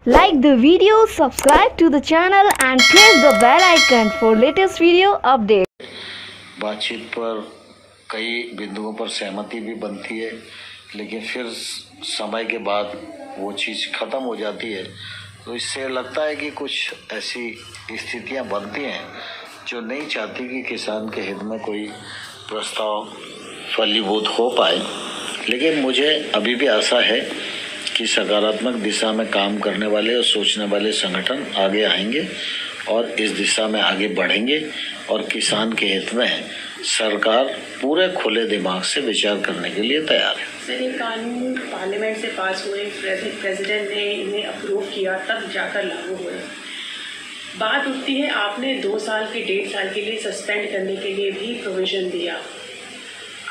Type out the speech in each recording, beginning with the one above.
Like the video, subscribe to the channel and press the bell icon for latest video update. बातचीत पर कई बिंदुओं पर सहमति भी बनती है, लेकिन फिर समय के बाद वो चीज़ ख़त्म हो जाती है। तो इससे लगता है कि कुछ ऐसी स्थितियां बनती हैं जो नहीं चाहती कि किसान के हित में कोई प्रस्ताव फलीभूत हो पाए। लेकिन मुझे अभी भी आशा है कि सकारात्मक दिशा में काम करने वाले और सोचने वाले संगठन आगे आएंगे और इस दिशा में आगे बढ़ेंगे और किसान के हित में सरकार पूरे खुले दिमाग से विचार करने के लिए तैयार है। सर, ये कानून पार्लियामेंट से पास हुए, प्रेसिडेंट ने इन्हें अप्रूव किया, तब जाकर लागू हुए। बात उठती है, आपने 2 साल के 1.5 साल के लिए सस्पेंड करने के लिए भी प्रोविजन दिया।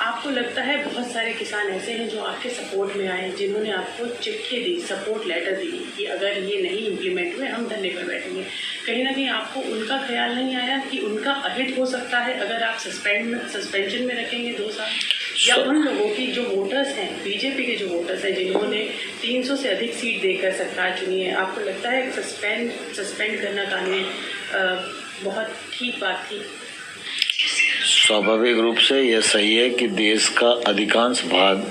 आपको लगता है बहुत सारे किसान ऐसे हैं जो आपके सपोर्ट में आए, जिन्होंने आपको चिट्ठी दी, सपोर्ट लेटर दी कि अगर ये नहीं इम्प्लीमेंट हुए हम धरने पर बैठेंगे। कहीं ना कहीं आपको उनका ख्याल नहीं आया कि उनका अहित हो सकता है अगर आप सस्पेंशन में रखेंगे 2 साल, या उन लोगों की जो वोटर्स हैं, बीजेपी के जो वोटर्स हैं, जिन्होंने 300 से अधिक सीट देकर सरकार चुनी है, आपको लगता है सस्पेंड करना कानून बहुत ठीक बात थी? स्वाभाविक रूप से यह सही है कि देश का अधिकांश भाग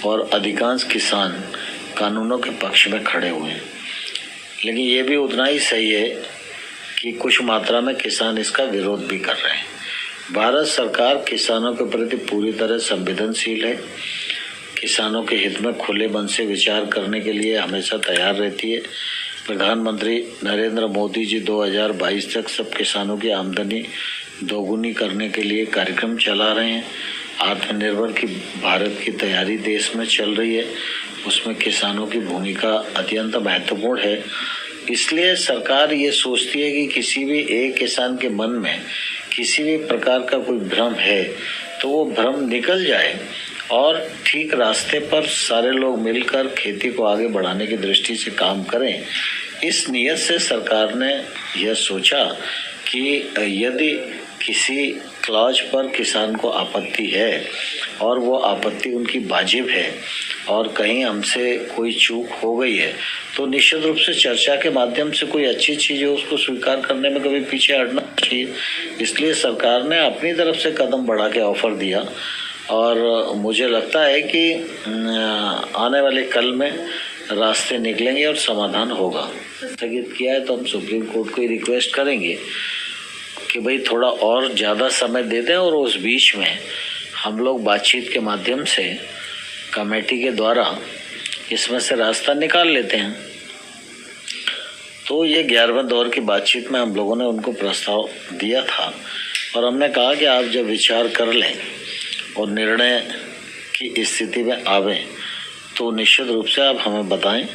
और अधिकांश किसान कानूनों के पक्ष में खड़े हुए हैं, लेकिन ये भी उतना ही सही है कि कुछ मात्रा में किसान इसका विरोध भी कर रहे हैं। भारत सरकार किसानों के प्रति पूरी तरह संवेदनशील है। किसानों के हित में खुले मन से विचार करने के लिए हमेशा तैयार रहती है। प्रधानमंत्री नरेंद्र मोदी जी 2022 तक सब किसानों की आमदनी दोगुनी करने के लिए कार्यक्रम चला रहे हैं। आत्मनिर्भर की भारत की तैयारी देश में चल रही है, उसमें किसानों की भूमिका अत्यंत महत्वपूर्ण है। इसलिए सरकार ये सोचती है कि किसी भी एक किसान के मन में किसी भी प्रकार का कोई भ्रम है तो वो भ्रम निकल जाए और ठीक रास्ते पर सारे लोग मिलकर खेती को आगे बढ़ाने की दृष्टि से काम करें। इस नियत से सरकार ने यह सोचा कि यदि किसी क्लॉज पर किसान को आपत्ति है और वो आपत्ति उनकी वाजिब है और कहीं हमसे कोई चूक हो गई है, तो निश्चित रूप से चर्चा के माध्यम से कोई अच्छी चीज़ है उसको स्वीकार करने में कभी पीछे हटना चाहिए। इसलिए सरकार ने अपनी तरफ से कदम बढ़ा के ऑफर दिया और मुझे लगता है कि आने वाले कल में रास्ते निकलेंगे और समाधान होगा। स्थगित किया है तो हम सुप्रीम कोर्ट को रिक्वेस्ट करेंगे कि भाई थोड़ा और ज़्यादा समय दे दें और उस बीच में हम लोग बातचीत के माध्यम से कमेटी के द्वारा इसमें से रास्ता निकाल लेते हैं। तो ये 11वें दौर की बातचीत में हम लोगों ने उनको प्रस्ताव दिया था और हमने कहा कि आप जब विचार कर लें और निर्णय की स्थिति में आवें तो निश्चित रूप से आप हमें बताएं,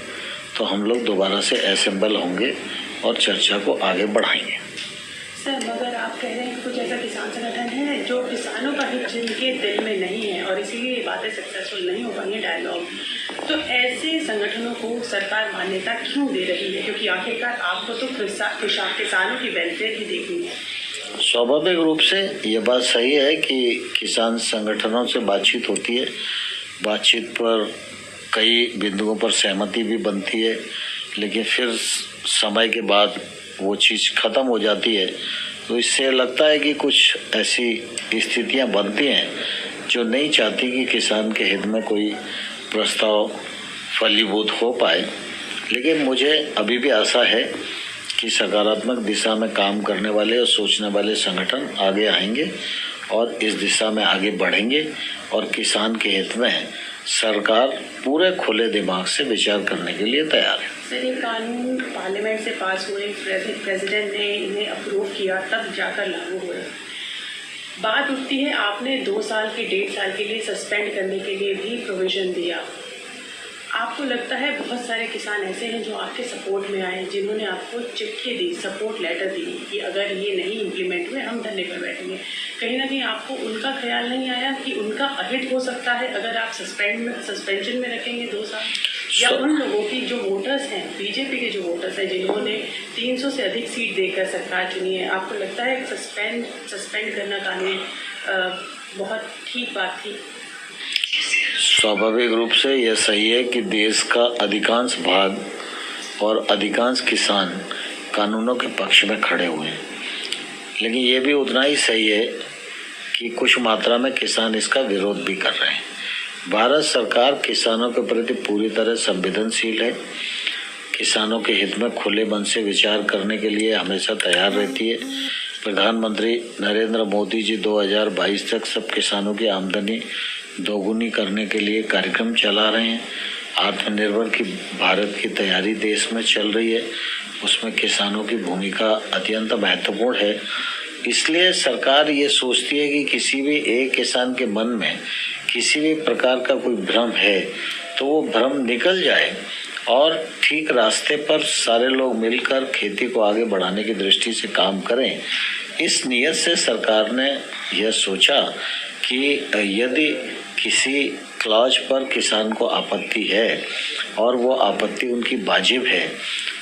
तो हम लोग दोबारा से असेंबल होंगे और चर्चा को आगे बढ़ाएंगे। सर, मगर आप कह रहे हैं कि कुछ ऐसा किसान संगठन है जो किसानों का हित जिनके दिल में नहीं है और इसीलिए ये बातें सक्सेसफुल नहीं हो पाई हैं डायलॉग, तो ऐसे संगठनों को सरकार मान्यता क्यों दे रही है? क्योंकि आखिरकार आपको तो किसानों की वेलफेयर ही देखनी है। स्वाभाविक रूप से ये बात सही है कि किसान संगठनों से बातचीत होती है, बातचीत पर कई बिंदुओं पर सहमति भी बनती है, लेकिन फिर समय के बाद वो चीज़ ख़त्म हो जाती है। तो इससे लगता है कि कुछ ऐसी स्थितियां बनती हैं जो नहीं चाहती कि किसान के हित में कोई प्रस्ताव फलीभूत हो पाए। लेकिन मुझे अभी भी आशा है कि सकारात्मक दिशा में काम करने वाले और सोचने वाले संगठन आगे आएंगे और इस दिशा में आगे बढ़ेंगे और किसान के हित में सरकार पूरे खुले दिमाग से विचार करने के लिए तैयार है। सर, ये कानून पार्लियामेंट से पास हुए, प्रेसिडेंट ने इन्हें अप्रूव किया, तब जाकर लागू हुए। बात उठती है, आपने 2 साल के 1.5 साल के लिए सस्पेंड करने के लिए भी प्रोविजन दिया। आपको लगता है बहुत सारे किसान ऐसे हैं जो आपके सपोर्ट में आए, जिन्होंने आपको चिट्ठी दी, सपोर्ट लेटर दी कि अगर ये नहीं इम्प्लीमेंट हुए हम धरने पर बैठेंगे। कहीं ना कहीं आपको उनका ख्याल नहीं आया कि उनका अहित हो सकता है अगर आप सस्पेंशन में रखेंगे 2 साल, या उन लोगों की जो वोटर्स हैं, बीजेपी के जो वोटर्स हैं, जिन्होंने 300 से अधिक सीट देकर सरकार चुनी है, आपको लगता है सस्पेंड करना कानून बहुत ठीक बात थी? स्वाभाविक रूप से यह सही है कि देश का अधिकांश भाग और अधिकांश किसान कानूनों के पक्ष में खड़े हुए हैं। लेकिन ये भी उतना ही सही है कि कुछ मात्रा में किसान इसका विरोध भी कर रहे हैं। भारत सरकार किसानों के प्रति पूरी तरह संवेदनशील है। किसानों के हित में खुले मन से विचार करने के लिए हमेशा तैयार रहती है। प्रधानमंत्री नरेंद्र मोदी जी 2022 तक सब किसानों की आमदनी दोगुनी करने के लिए कार्यक्रम चला रहे हैं। आत्मनिर्भर की भारत की तैयारी देश में चल रही है, उसमें किसानों की भूमिका अत्यंत महत्वपूर्ण है। इसलिए सरकार ये सोचती है कि किसी भी एक किसान के मन में किसी भी प्रकार का कोई भ्रम है तो वो भ्रम निकल जाए और ठीक रास्ते पर सारे लोग मिलकर खेती को आगे बढ़ाने की दृष्टि से काम करें। इस नियत से सरकार ने यह सोचा कि यदि किसी क्लॉज पर किसान को आपत्ति है और वो आपत्ति उनकी वाजिब है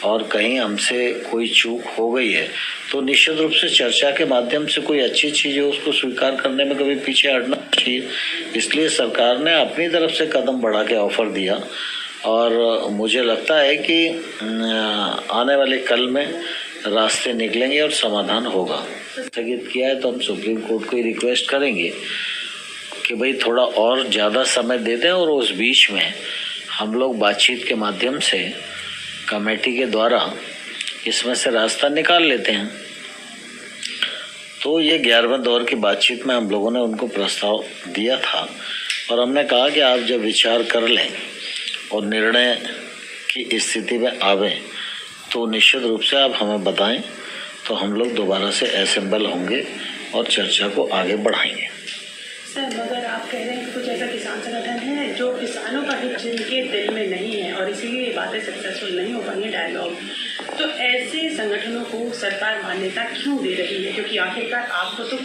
और कहीं हमसे कोई चूक हो गई है तो निश्चित रूप से चर्चा के माध्यम से कोई अच्छी चीज़ है उसको स्वीकार करने में कभी पीछे हटना चाहिए। इसलिए सरकार ने अपनी तरफ से कदम बढ़ा के ऑफर दिया और मुझे लगता है कि आने वाले कल में रास्ते निकलेंगे और समाधान होगा। स्थगित किया है तो हम सुप्रीम कोर्ट को रिक्वेस्ट करेंगे कि भाई थोड़ा और ज़्यादा समय दे दें और उस बीच में हम लोग बातचीत के माध्यम से कमेटी के द्वारा इसमें से रास्ता निकाल लेते हैं। तो ये 11वें दौर की बातचीत में हम लोगों ने उनको प्रस्ताव दिया था और हमने कहा कि आप जब विचार कर लें और निर्णय की स्थिति में आवें तो निश्चित रूप से आप हमें बताएं तो हम लोग दोबारा से असेंबल होंगे और चर्चा को आगे बढ़ाएंगे। सर, मगर आप कह रहे हैं कि कुछ ऐसा किसान संगठन है जो किसानों का हित जिनके दिल में नहीं है और इसीलिए ये बातें सक्सेसफुल नहीं हो पाई है डायलॉग, तो ऐसे संगठनों को सरकार मान्यता क्यों दे रही है? क्योंकि आखिरकार आपको तो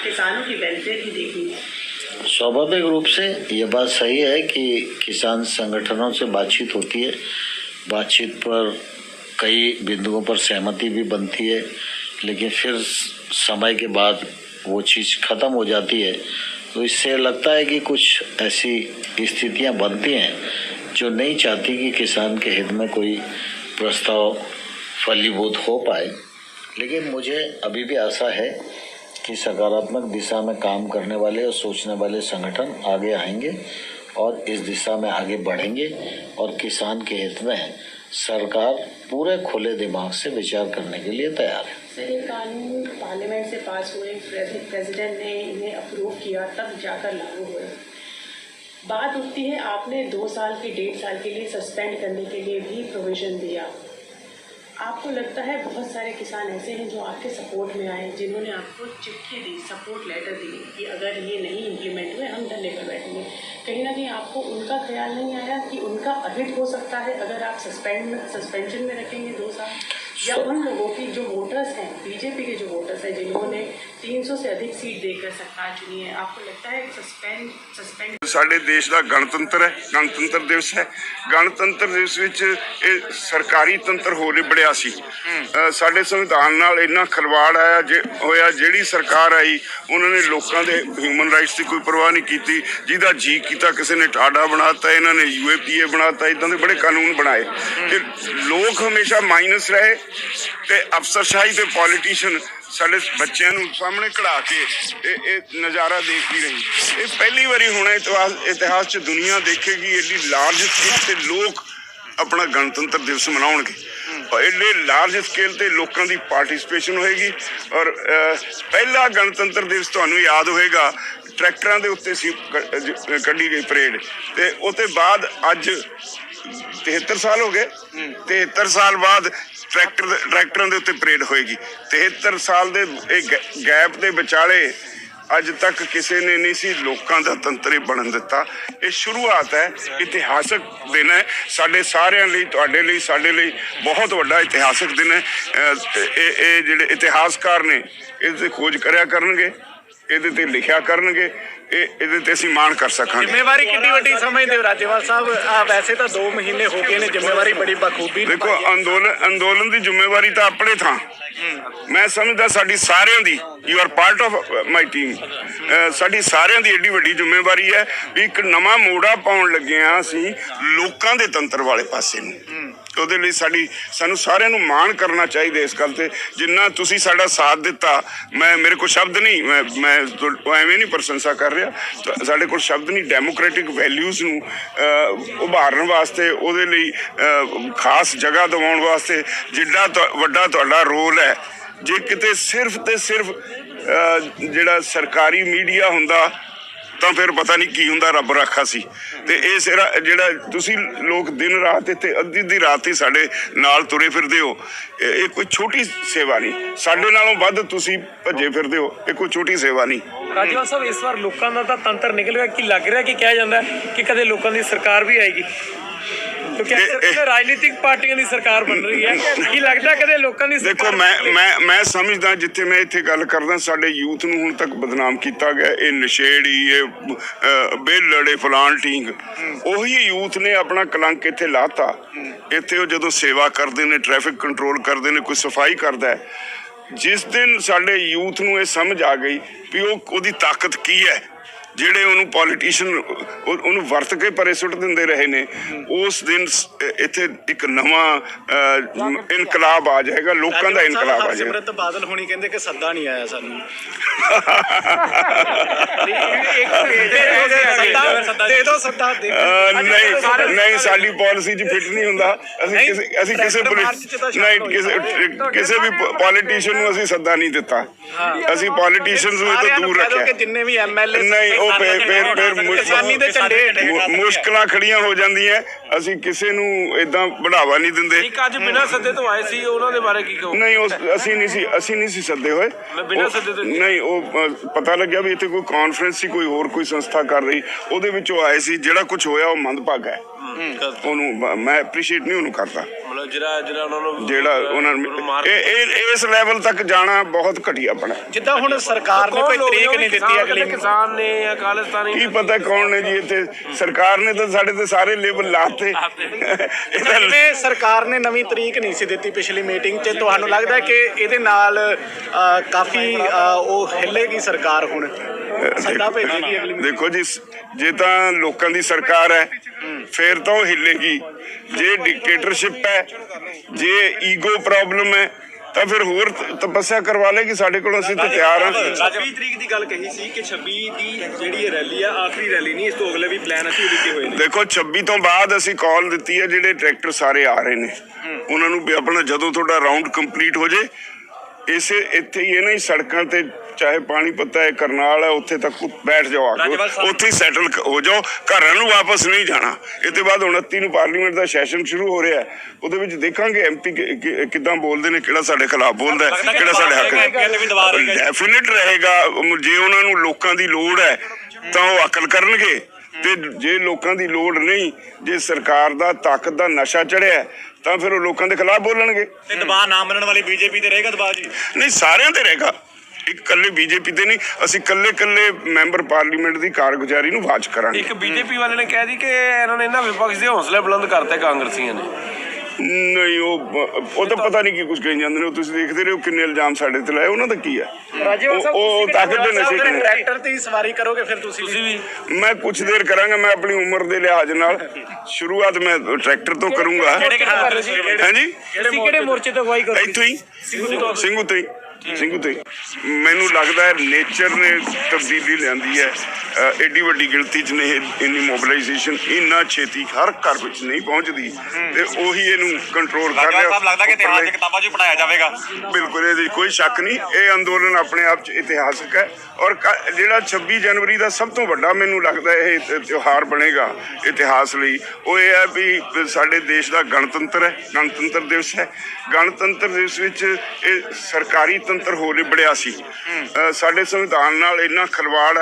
किसानों की वेलफेयर ही देखनी है। स्वाभाविक रूप से ये बात सही है कि किसान संगठनों से बातचीत होती है, बातचीत पर कई बिंदुओं पर सहमति भी बनती है, लेकिन फिर समय के बाद वो चीज़ ख़त्म हो जाती है। तो इससे लगता है कि कुछ ऐसी स्थितियां बनती हैं जो नहीं चाहती कि किसान के हित में कोई प्रस्ताव फलीभूत हो पाए। लेकिन मुझे अभी भी आशा है कि सकारात्मक दिशा में काम करने वाले और सोचने वाले संगठन आगे आएंगे और इस दिशा में आगे बढ़ेंगे और किसान के हित में सरकार पूरे खुले दिमाग से विचार करने के लिए तैयार है। सर, ये कानून पार्लियामेंट से पास हुए, प्रेसिडेंट ने इन्हें अप्रूव किया, तब जाकर लागू हुए। बात उठती है आपने 2 साल की 1.5 साल के लिए सस्पेंड करने के लिए भी प्रोविजन दिया। आपको लगता है बहुत सारे किसान ऐसे हैं जो आपके सपोर्ट में आए, जिन्होंने आपको चिट्ठी दी, सपोर्ट लेटर दी कि अगर ये नहीं इम्प्लीमेंट हुए हम धरने पर बैठेंगे। कहीं ना कहीं आपको उनका ख्याल नहीं आया कि उनका अहित हो सकता है अगर आप सस्पेंशन में रखेंगे 2 साल, या उन लोगों की जो वोटर्स हैं, बीजेपी के जो वोटर्स हैं जिन्होंने 300 से अधिक सीट देकर सरकार चुनी है, आपको लगता है सस्पेंड ਸਾਡੇ ਦੇਸ਼ ਦਾ ਗਣਤੰਤਰ ਹੈ, ਗਣਤੰਤਰ ਦਿਵਸ ਹੈ। ਗਣਤੰਤਰ ਦਿਵਸ ਵਿੱਚ ਇਹ ਸਰਕਾਰੀ ਤੰਤਰ ਹੋ ਲਿਬੜਿਆ ਸੀ। ਸਾਡੇ ਸੰਵਿਧਾਨ ਨਾਲ ਇੰਨਾ ਖਲਵਾੜ ਆਇਆ ਹੋਇਆ, ਜਿਹੜੀ ਸਰਕਾਰ ਆਈ ਉਹਨਾਂ ਨੇ ਲੋਕਾਂ ਦੇ ਹਿਊਮਨ ਰਾਈਟਸ ਦੀ ਕੋਈ ਪਰਵਾਹ ਨਹੀਂ ਕੀਤੀ। ਜਿਹਦਾ ਜੀ ਕੀਤਾ ਕਿਸੇ ਨੇ ਟਾਡਾ ਬਣਾਤਾ, ਇਹਨਾਂ ਨੇ UAPA ਬਣਾਤਾ, ਇਦਾਂ ਦੇ ਬੜੇ ਕਾਨੂੰਨ ਬਣਾਏ ਤੇ ਲੋਕ ਹਮੇਸ਼ਾ ਮਾਈਨਸ ਰਹੇ ਤੇ ਅਫਸਰਸ਼ਾਹੀ ਤੇ ਪੋਲੀਟੀਸ਼ੀਅਨ ਸਾਡੇ ਬੱਚਿਆਂ ਨੂੰ ਸਾਹਮਣੇ ਖੜਾ ਕੇ ਇਹ ਨਜ਼ਾਰਾ ਦੇਖਦੀ ਰਹੀ। ਇਹ ਪਹਿਲੀ ਵਾਰੀ ਹੋਣਾ ਇਤਿਹਾਸ 'ਚ ਦੁਨੀਆ ਦੇਖੇਗੀ ਐਡੀ ਲਾਰਜ ਸਕੇਲ ਤੇ ਲੋਕ ਆਪਣਾ ਗਣਤੰਤਰ ਦਿਵਸ ਮਨਾਉਣਗੇ। ਐਡੇ ਲਾਰਜ ਸਕੇਲ ਤੇ ਲੋਕਾਂ ਦੀ ਪਾਰਟਿਸਿਪੇਸ਼ਨ ਹੋਏਗੀ ਔਰ ਪਹਿਲਾ ਗਣਤੰਤਰ ਦਿਵਸ ਤੁਹਾਨੂੰ ਯਾਦ ਹੋਏਗਾ ਟਰੈਕਟਰਾਂ ਦੇ ਉੱਤੇ ਸੀ ਕੱਢੀ ਗਈ ਪਰੇਡ ਤੇ ਉਹਦੇ ਬਾਅਦ ਅੱਜ 73 ਸਾਲ ਹੋ ਗਏ। 73 ਸਾਲ ਬਾਅਦ ਟਰੈਕਟਰਾਂ ਦੇ ਉੱਤੇ ਪਰੇਡ ਹੋਏਗੀ। 73 ਸਾਲ ਦੇ ਇਹ ਗੈਪ ਦੇ ਵਿਚਾਲੇ ਅੱਜ ਤੱਕ ਕਿਸੇ ਨੇ ਨਹੀਂ ਸੀ ਲੋਕਾਂ ਦਾ ਤੰਤਰ ਬਣਨ ਦਿੱਤਾ। ਇਹ ਸ਼ੁਰੂਆਤ ਹੈ, ਇਤਿਹਾਸਕ ਦਿਨ ਹੈ ਸਾਡੇ ਸਾਰਿਆਂ ਲਈ, ਤੁਹਾਡੇ ਲਈ, ਸਾਡੇ ਲਈ ਬਹੁਤ ਵੱਡਾ ਇਤਿਹਾਸਕ ਦਿਨ ਹੈ। ਇਹ ਜਿਹੜੇ ਇਤਿਹਾਸਕਾਰ ਨੇ ਇਹਦੇ ਖੋਜ ਕਰਿਆ ਕਰਨਗੇ, ਇਹਦੇ ਤੇ ਲਿਖਿਆ ਕਰਨਗੇ, ਇਹਦੇ ਤੇ ਅਸੀਂ ਮਾਣ ਕਰ ਸਕਾਂਗੇ। ਜ਼ਿੰਮੇਵਾਰੀ ਕਿੰਨੀ ਵੱਡੀ ਸਮਝਦੇ ਹੋ ਰਾਜੇਵਾਲ ਸਾਹਿਬ? ਵੈਸੇ ਤਾਂ 2 ਮਹੀਨੇ ਹੋ ਗਏ ਨੇ, ਜ਼ਿੰਮੇਵਾਰੀ ਬੜੀ ਬਖੂਬੀ ਦੇਖੋ ਅੰਦੋਲਨ ਦੀ ਜ਼ਿੰਮੇਵਾਰੀ ਤਾਂ ਆਪਣੇ ਥਾਂ ਮੈਂ ਸਮਝਦਾ ਸਾਡੀ ਸਾਰਿਆਂ ਦੀ you are part of my team. ਸਾਡੀ ਸਾਰਿਆਂ ਦੀ ਏਡੀ ਵੱਡੀ ਜ਼ਿੰਮੇਵਾਰੀ ਹੈ ਵੀ ਇੱਕ ਨਵਾਂ ਮੋੜਾ ਪਾਉਣ ਲੱਗੇ ਹਾਂ ਅਸੀਂ ਲੋਕਾਂ ਦੇ ਤੰਤਰ ਵਾਲੇ ਪਾਸੇ ਨੂੰ। ਉਹਦੇ ਲਈ ਸਾਨੂੰ ਸਾਰਿਆਂ ਨੂੰ ਮਾਣ ਕਰਨਾ ਚਾਹੀਦਾ ਇਸ ਗੱਲ ਤੇ, ਜਿੰਨਾ ਤੁਸੀਂ ਸਾਡਾ ਸਾਥ ਦਿੱਤਾ। ਮੇਰੇ ਕੋਲ ਸ਼ਬਦ ਨਹੀਂ, ਮੈਂ ਐਵੇਂ ਨਹੀਂ ਪ੍ਰਸ਼ੰਸਾ ਕਰ ਰਿਹਾ, ਸਾਡੇ ਕੋਲ ਸ਼ਬਦ ਨਹੀਂ। ਡੈਮੋਕ੍ਰੈਟਿਕ ਵੈਲਿਊਜ਼ ਨੂੰ ਉਭਾਰਨ ਵਾਸਤੇ, ਉਹਦੇ ਲਈ ਖਾਸ ਜਗ੍ਹਾ ਦਿਵਾਉਣ ਵਾਸਤੇ ਜਿੱਡਾ ਵੱਡਾ ਤੁਹਾਡਾ ਰੋਲ ਹੈ। ਜੇ ਕਿਤੇ ਸਿਰਫ ਤੇ ਸਿਰਫ ਜਿਹੜਾ ਸਰਕਾਰੀ ਮੀਡੀਆ ਹੁੰਦਾ ਤਾਂ ਫਿਰ ਪਤਾ ਨਹੀਂ ਕੀ ਹੁੰਦਾ, ਰੱਬ ਰਾਖਾ ਸੀ। ਤੇ ਇਹ ਜਿਹੜਾ ਤੁਸੀਂ ਲੋਕ ਦਿਨ ਰਾਤ ਇੱਥੇ ਅੱਧੀ ਰਾਤ ਹੀ ਸਾਡੇ ਨਾਲ ਤੁਰੇ ਫਿਰਦੇ ਹੋ, ਇਹ ਕੋਈ ਛੋਟੀ ਸੇਵਾ ਨਹੀਂ। ਸਾਡੇ ਨਾਲੋਂ ਵੱਧ ਤੁਸੀਂ ਭੱਜੇ ਫਿਰਦੇ ਹੋ, ਇਹ ਕੋਈ ਛੋਟੀ ਸੇਵਾ ਨਹੀਂ। ਰਾਜੇਵਾਲ ਸਾਹਿਬ, ਇਸ ਵਾਰ ਲੋਕਾਂ ਦਾ ਤਾਂ ਤੰਤਰ ਨਿਕਲ ਗਿਆ ਕਿ ਲੱਗ ਰਿਹਾ ਕਿ ਕਿਹਾ ਜਾਂਦਾ ਕਿ ਕਦੇ ਲੋਕਾਂ ਦੀ ਸਰਕਾਰ ਵੀ ਆਏਗੀ, ਕਿਉਂਕਿ ਰਾਜਨੀਤਿਕ ਪਾਰਟੀਆਂ ਦੀ ਸਰਕਾਰ ਬਣ ਰਹੀ ਹੈ। ਕੀ ਲੱਗਦਾ ਕਦੇ ਲੋਕਾਂ ਦੀ ਦੇਖੋ, ਮੈਂ ਸਮਝਦਾ ਜਿੱਥੇ ਮੈਂ ਇੱਥੇ ਗੱਲ ਕਰਦਾ, ਸਾਡੇ ਯੂਥ ਨੂੰ ਹੁਣ ਤੱਕ ਬਦਨਾਮ ਕੀਤਾ ਗਿਆ, ਇਹ ਨਸ਼ੇੜੀ, ਇਹ ਬੇਲੜੇ, ਫਲਾਨ ਢੀਂਗ। ਉਹੀ ਯੂਥ ਨੇ ਆਪਣਾ ਕਲੰਕ ਇੱਥੇ ਲਾਤਾ। ਇੱਥੇ ਉਹ ਜਦੋਂ ਸੇਵਾ ਕਰਦੇ ਨੇ, ਟ੍ਰੈਫਿਕ ਕੰਟਰੋਲ ਕਰਦੇ ਨੇ, ਕੋਈ ਸਫਾਈ ਕਰਦਾ ਹੈ, ਜਿਸ ਦਿਨ ਸਾਡੇ ਯੂਥ ਨੂੰ ਇਹ ਸਮਝ ਆ ਗਈ ਵੀ ਉਹਦੀ ਤਾਕਤ ਕੀ ਹੈ, ਜਿਹੜੇ ਉਹਨੂੰ ਪੋਲੀਟੀਸ਼ੀਅਨ ਉਹਨੂੰ ਵਰਤ ਕੇ ਪਰੇ ਸੁੱਟ ਦਿੰਦੇ ਰਹੇ ਨੇ, ਉਸ ਦਿਨ ਇੱਥੇ ਇੱਕ ਨਵਾਂ ਇਨਕਲਾਬ ਆ ਜਾਏਗਾ, ਲੋਕਾਂ ਦਾ ਇਨਕਲਾਬ ਆ ਜਾਏਗਾ। ਸਿਮਰਤ ਬਾਦਲ ਹੋਣੀ ਕਹਿੰਦੇ ਕਿ ਸੱਦਾ ਨਹੀਂ ਆਇਆ ਸਾਨੂੰ। ਨਹੀਂ, ਸਾਡੀ ਪਾਲਿਸੀ 'ਚ ਫਿੱਟ ਨਹੀਂ ਹੁੰਦਾ। ਅਸੀਂ ਕਿਸੇ ਵੀ ਪੋਲੀਟੀਸ਼ੀਅਨ ਨੂੰ ਅਸੀਂ ਸੱਦਾ ਨਹੀਂ ਦਿੱਤਾ। ਅਸੀਂ ਪੋਲੀਟੀਸ਼ੀਅਨ ਨੂੰ ਤਾਂ ਦੂਰ ਰੱਖਿਆ। ਜਿੰਨੇ ਵੀ ਐਮਐਲਏ ਨਹੀਂ, ਉਹ ਮੁਸ਼ਕਲਾਂ ਖੜੀਆਂ ਹੋ ਜਾਂਦੀਆਂ। ਅਸੀਂ ਕਿਸੇ ਨੂੰ ਏਦਾਂ बढ़ावा नहीं ਦਿੰਦੇ। ਅੱਜ ਬਿਨਾਂ ਸੱਦੇ ਤੋਂ ਆਏ ਸੀ, ਉਹਨਾਂ ਦੇ ਬਾਰੇ ਕੀ ਕਹੋ? ਨਹੀਂ, ਅਸੀਂ ਨਹੀਂ ਸੀ ਸੱਦੇ ਹੋਏ। ਬਿਨਾਂ ਸੱਦੇ ਤੋਂ ਨਹੀਂ, ਉਹ ਪਤਾ ਲੱਗਿਆ ਵੀ ਇੱਥੇ ਕੋਈ ਕਾਨਫਰੰਸ ਸੀ, ਕੋਈ ਹੋਰ ਕੋਈ ਸੰਸਥਾ ਕਰ ਰਹੀ, ਉਹਦੇ ਵਿੱਚੋਂ ਆਏ ਸੀ। ਜਿਹੜਾ ਕੁਝ ਹੋਇਆ ਉਹ ਮੰਦਭਾਗਾ ਹੈ, ਉਹਨੂੰ ਮੈਂ ਐਪਰੀਸ਼ੀਏਟ ਨਹੀਂ ਉਹਨੂੰ ਕਰਦਾ। ਮਤਲਬ ਜਿਹੜਾ ਉਹਨਾਂ ਨੂੰ ਇਸ ਲੈਵਲ ਤੱਕ ਜਾਣਾ ਬਹੁਤ ਘਟੀਆ ਬਣਾ। ਜਿੱਦਾਂ ਹੁਣ ਸਰਕਾਰ ਨੇ ਕੋਈ ਤਰੀਕ ਨਹੀਂ ਦਿੱਤੀ ਅਗਲੀ, ਕਿਸਾਨ ਨੇ ਜਾਂ ਖਾਲਿਸਤਾਨੀ, ਕੀ ਪਤਾ ਕੌਣ ਨੇ ਜੀ ਇੱਥੇ। ਸਰਕਾਰ ਨੇ ਤਾਂ ਸਾਡੇ ਤੇ ਸਾਰੇ ਲੇਬਲ ਲਾਤੇ। ਜਿਵੇਂ ਸਰਕਾਰ ਨੇ ਨਵੀਂ ਤਰੀਕ ਨਹੀਂ ਸੀ ਦਿੱਤੀ ਪਿਛਲੀ ਮੀਟਿੰਗ 'ਚ, ਤੁਹਾਨੂੰ ਲੱਗਦਾ ਕਿ ਇਹਦੇ ਨਾਲ ਕਾਫੀ ਉਹ ਹਿੱਲੇਗੀ ਸਰਕਾਰ ਹੁਣ, ਸੱਦਾ ਭੇਜੇਗੀ ਅਗਲੀ? ਦੇਖੋ ਜੀ, ਜੇ ਤਾਂ ਲੋਕਾਂ ਦੀ ਸਰਕਾਰ ਹੈ ਫਿਰ ਤਾਂ ਉਹ ਹਿੱਲੇਗੀ। ਜੇ ਡਿਕਟੇਟਰਸ਼ਿਪ ਹੈ, ਜੇ ਈਗੋ ਪ੍ਰੋਬਲਮ ਹੈ, ਤਾਂ ਫਿਰ ਹੋਰ ਤਪੱਸਿਆ ਕਰਵਾ ਲੇਗੀ ਸਾਡੇ ਕੋਲੋਂ। ਅਸੀਂ ਤਾਂ ਤਿਆਰ ਹਾਂ। 26 ਤਰੀਕ ਦੀ ਗੱਲ ਕਹੀ ਸੀ ਕਿ 26 ਦੀ ਜਿਹੜੀ ਇਹ ਰੈਲੀ ਆ ਆਖਰੀ ਰੈਲੀ ਨਹੀਂ, ਇਸ ਤੋਂ ਅਗਲੇ ਵੀ ਪਲਾਨ ਅਸੀਂ ਉਲੀਕੇ ਹੋਏ ਨੇ। ਦੇਖੋ, 26 ਤੋਂ ਬਾਅਦ ਅਸੀਂ ਕਾਲ ਦਿੱਤੀ ਹੈ, ਜਿਹੜੇ ਟਰੈਕਟਰ ਸਾਰੇ ਆ ਰਹੇ ਨੇ ਉਹਨਾਂ ਨੂੰ ਵੀ ਆਪਣਾ ਜਦੋਂ ਤੁਹਾਡਾ ਰਾਊਂਡ ਕੰਪਲੀਟ ਹੋ ਜੇ, ਇੱਥੇ ਹੀ ਹੈ ਨਾ, ਸੜਕਾਂ ਤੇ ਚਾਹੇ ਪਾਣੀਪਤ ਹੈ, ਕਰਨਾਲ ਹੈ, ਉੱਥੇ ਤੱਕ ਬੈਠ ਜਾਓ, ਆ ਕੇ ਉੱਥੇ ਸੈਟਲ ਹੋ ਜਾਓ, ਘਰਾਂ ਨੂੰ ਵਾਪਸ ਨਹੀਂ ਜਾਣਾ। ਇਹ ਤੋਂ ਬਾਅਦ 29 ਨੂੰ ਪਾਰਲੀਮੈਂਟ ਦਾ ਸੈਸ਼ਨ ਸ਼ੁਰੂ ਹੋ ਰਿਹਾ, ਉਹਦੇ ਵਿੱਚ ਦੇਖਾਂਗੇ ਐਮਪੀ ਕਿੱਦਾਂ ਬੋਲਦੇ ਨੇ, ਕਿਹੜਾ ਸਾਡੇ ਖਿਲਾਫ ਬੋਲਦਾ, ਕਿਹੜਾ ਸਾਡੇ ਹੱਕ ਡੈਫੀਨਿਟ ਰਹੇਗਾ। ਜੇ ਉਹਨਾਂ ਨੂੰ ਲੋਕਾਂ ਦੀ ਲੋੜ ਹੈ ਤਾਂ ਉਹ ਅਕਲ ਕਰਨਗੇ, ਤੇ ਜੇ ਲੋਕਾਂ ਦੀ ਲੋੜ ਨਹੀਂ, ਜੇ ਸਰਕਾਰ ਦਾ ਤਾਕਤ ਦਾ ਨਸ਼ਾ ਚੜਿਆ, ਤਾਂ ਫਿਰ ਉਹ ਲੋਕਾਂ ਦੇ ਖਿਲਾਫ ਬੋਲਣਗੇ। ਤੇ ਦਬਾਅ ਨਾ ਮੰਨਣ ਵਾਲੀ ਬੀਜੇਪੀ ਤੇ ਰਹੇਗਾ ਦਬਾਅ ਜੀ? ਨਹੀਂ, ਸਾਰਿਆਂ ਤੇ ਰਹੇਗਾ, ਇੱਕ ਇਕੱਲੇ ਬੀਜੇਪੀ ਤੇ ਨਹੀਂ। ਅਸੀਂ ਇਕੱਲੇ ਮੈਂਬਰ ਪਾਰਲੀਮੈਂਟ ਦੀ ਕਾਰਗੁਜ਼ਾਰੀ ਨੂੰ ਵਾਚ ਕਰਾਂਗੇ। ਇੱਕ ਬੀਜੇਪੀ ਵਾਲੇ ਨੇ ਕਹਿ ਦੀ ਕਿ ਇਹਨਾਂ ਨੇ ਇਹਨਾਂ ਵਿਪਕਸ਼ ਦੇ ਹੌਸਲੇ ਬੁਲੰਦ ਕਰਤੇ ਕਾਂਗਰਸੀਆਂ ਨੇ। ਨਹੀਂ, ਉਹ ਤਾਂ ਪਤਾ ਨਹੀਂ ਕੀ ਕੁਝ ਕਹੀ ਜਾਂਦੇ ਨੇ। ਉਹ ਤੁਸੀਂ ਦੇਖਦੇ ਰਹੇ ਹੋ ਕਿੰਨੇ ਇਲਜ਼ਾਮ ਸਾਡੇ ਤੇ ਲਾਏ, ਉਹਨਾਂ ਦਾ ਕੀ ਹੈ? ਉਹ ਤਾਕਤ ਦੇ ਨਸ਼ੇ ਚ ਨੇ। ਟਰੈਕਟਰ ਤੇ ਹੀ ਸਵਾਰੀ ਕਰੋਗੇ ਫਿਰ ਤੁਸੀਂ ਵੀ? ਮੈਂ ਕੁਝ ਦੇਰ ਕਰਾਂਗਾ। ਮੈਂ ਆਪਣੀ ਉਮਰ ਦੇ ਲਿਹਾਜ਼ ਨਾਲ ਸ਼ੁਰੂਆਤ ਮੈਂ ਟਰੈਕਟਰ ਤੋਂ ਕਰੂੰਗਾ। ਹਾਂਜੀ, ਕਿਹੜੇ ਮੋਰਚੇ ਤੋਂ ਅਗਵਾਈ ਕਰੋਗੇ? ਇੱਥੋਂ ਹੀ, ਸਿੰਘੂ ਤੋਂ ਹੀ। ਮੈਨੂੰ ਲੱਗਦਾ ਹੈ ਨੇਚਰ ਨੇ ਤਬਦੀਲੀ ਲਿਆਂਦੀ ਹੈ। ਐਡੀ ਵੱਡੀ ਗਿਣਤੀ 'ਚ ਨੇ ਇੰਨੀ ਮੋਬਿਲਾਈਜੇਸ਼ਨ ਇੰਨਾ ਛੇਤੀ ਹਰ ਘਰ ਵਿੱਚ ਨਹੀਂ ਪਹੁੰਚਦੀ, ਤੇ ਉਹੀ ਇਹਨੂੰ ਕੰਟਰੋਲ ਕਰ ਰਿਹਾ। ਲੱਗਦਾ ਕਿ ਇਤਿਹਾਸ ਦੀਆਂ ਕਿਤਾਬਾਂ 'ਚ ਪੜਾਇਆ ਜਾਵੇਗਾ। ਬਿਲਕੁਲ, ਇਹਦੀ ਕੋਈ ਸ਼ੱਕ ਨਹੀਂ। ਇਹ ਅੰਦੋਲਨ ਆਪਣੇ ਆਪ 'ਚ ਇਤਿਹਾਸਕ ਹੈ, ਔਰ ਜਿਹੜਾ 26 ਜਨਵਰੀ ਦਾ ਸਭ ਤੋਂ ਵੱਡਾ ਮੈਨੂੰ ਲੱਗਦਾ ਇਹ ਤਿਉਹਾਰ ਬਣੇਗਾ ਇਤਿਹਾਸ ਲਈ, ਉਹ ਇਹ ਹੈ ਵੀ ਸਾਡੇ ਦੇਸ਼ ਦਾ ਗਣਤੰਤਰ ਹੈ, ਗਣਤੰਤਰ ਦਿਵਸ ਹੈ। ਗਣਤੰਤਰ ਦਿਵਸ ਵਿੱਚ ਇਹ ਸਰਕਾਰੀ ਤੰਤਰ ਹੋ ਲਿਬੜਿਆ ਸੀ। ਸਾਡੇ ਸੰਵਿਧਾਨ ਨਾਲ ਇੰਨਾ ਖਿਲਵਾੜ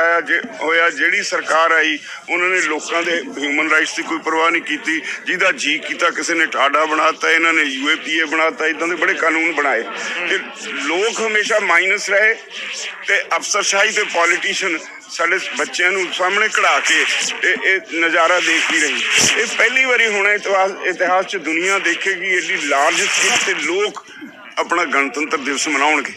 ਹੋਇਆ। ਜਿਹੜੀ ਸਰਕਾਰ ਆਈ ਉਹਨਾਂ ਨੇ ਲੋਕਾਂ ਦੇ ਹਿਊਮਨ ਰਾਈਟਸ ਦੀ ਕੋਈ ਪਰਵਾਹ ਨਹੀਂ ਕੀਤੀ। ਜਿਹਦਾ ਜੀ ਕੀਤਾ ਕਿਸੇ ਨੇ ਟਾਡਾ ਬਣਾਤਾ, ਇਹਨਾਂ ਨੇ UAPA ਬਣਾਤਾ, ਇੱਦਾਂ ਦੇ ਬੜੇ ਕਾਨੂੰਨ ਬਣਾਏ। ਤੇ ਲੋਕ ਹਮੇਸ਼ਾ ਮਾਈਨਸ ਰਹੇ, ਤੇ ਅਫਸਰਸ਼ਾਹੀ ਤੇ ਪੋਲੀਟੀਸ਼ੀਅਨ ਸਾਡੇ ਬੱਚਿਆਂ ਨੂੰ ਸਾਹਮਣੇ ਖੜਾ ਕੇ ਇਹ ਨਜ਼ਾਰਾ ਦੇਖਦੀ ਰਹੀ। ਇਹ ਪਹਿਲੀ ਵਾਰੀ ਹੋਣਾ ਇਤਿਹਾਸ 'ਚ ਦੁਨੀਆ ਦੇਖੇਗੀ ਐਡੀ ਲਾਰਜ ਸਕੇਲ ਤੇ ਲੋਕ ਆਪਣਾ ਗਣਤੰਤਰ ਦਿਵਸ ਮਨਾਉਣਗੇ।